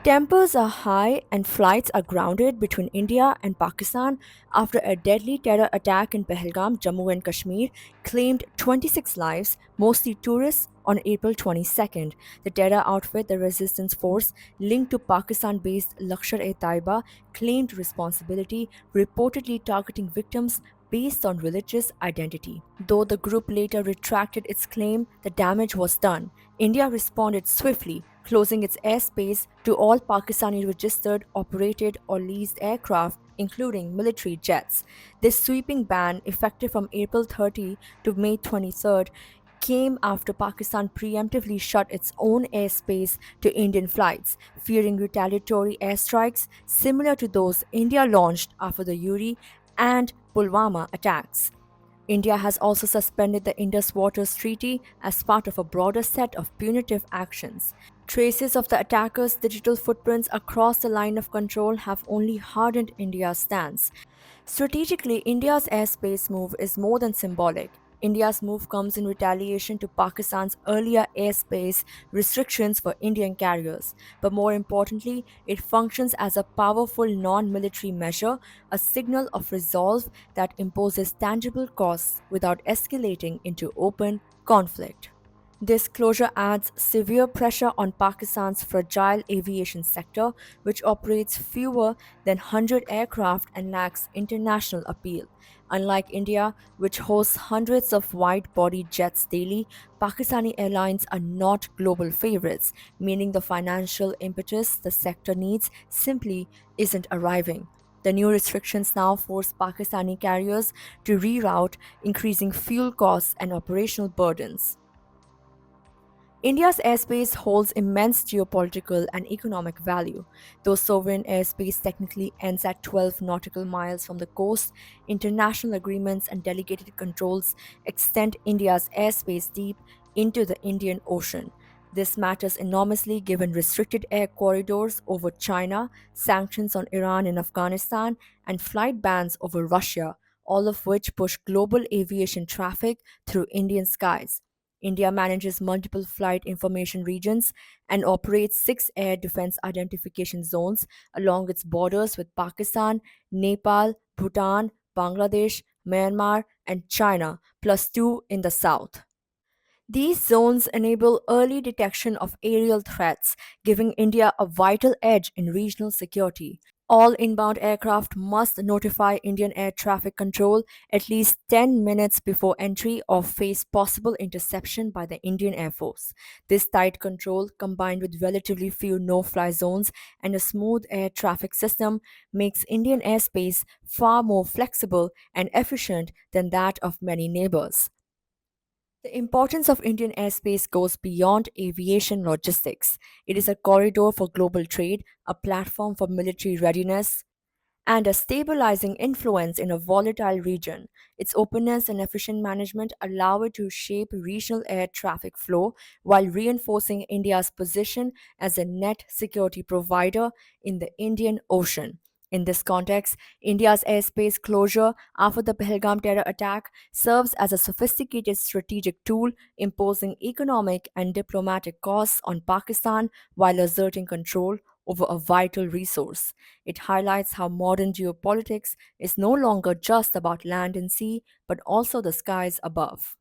Tempers are high and flights are grounded between India and Pakistan after a deadly terror attack in Pahalgam, Jammu and Kashmir, claimed 26 lives, mostly tourists, on April 22nd. The terror outfit, the resistance force linked to Pakistan based Lashkar-e-Taiba, claimed responsibility, reportedly targeting victims based on religious identity. Though the group later retracted its claim, the damage was done. India responded swiftly, closing its airspace to all Pakistani registered, operated, or leased aircraft, including military jets. This sweeping ban, effective from April 30 to May 23rd, came after Pakistan preemptively shut its own airspace to Indian flights, fearing retaliatory airstrikes similar to those India launched after the Uri and Pulwama attacks. India has also suspended the Indus Waters Treaty as part of a broader set of punitive actions. Traces of the attackers' digital footprints across the line of control have only hardened India's stance. Strategically, India's airspace move is more than symbolic. India's move comes in retaliation to Pakistan's earlier airspace restrictions for Indian carriers. But more importantly, it functions as a powerful non military measure, a signal of resolve that imposes tangible costs without escalating into open conflict. This closure adds severe pressure on Pakistan's fragile aviation sector, which operates fewer than 100 aircraft and lacks international appeal. Unlike India, which hosts hundreds of wide bodied jets daily, Pakistani airlines are not global favorites, meaning the financial impetus the sector needs simply isn't arriving. The new restrictions now force Pakistani carriers to reroute, increasing fuel costs and operational burdens. India's airspace holds immense geopolitical and economic value. Though sovereign airspace technically ends at 12 nautical miles from the coast, international agreements and delegated controls extend India's airspace deep into the Indian Ocean. This matters enormously given restricted air corridors over China, sanctions on Iran and Afghanistan, and flight bans over Russia, all of which push global aviation traffic through Indian skies. India manages multiple flight information regions and operates six air defense identification zones along its borders with Pakistan, Nepal, Bhutan, Bangladesh, Myanmar, and China, plus two in the south. These zones enable early detection of aerial threats, giving India a vital edge in regional security. All inbound aircraft must notify Indian Air Traffic Control at least 10 minutes before entry or face possible interception by the Indian Air Force. This tight control, combined with relatively few no fly zones and a smooth air traffic system, makes Indian airspace far more flexible and efficient than that of many neighbors. The importance of Indian airspace goes beyond aviation logistics. It is a corridor for global trade, a platform for military readiness, and a stabilizing influence in a volatile region. Its openness and efficient management allow it to shape regional air traffic flow while reinforcing India's position as a net security provider in the Indian Ocean. In this context, India's airspace closure after the Pahalgam terror attack serves as a sophisticated strategic tool, imposing economic and diplomatic costs on Pakistan while asserting control over a vital resource. It highlights how modern geopolitics is no longer just about land and sea, but also the skies above.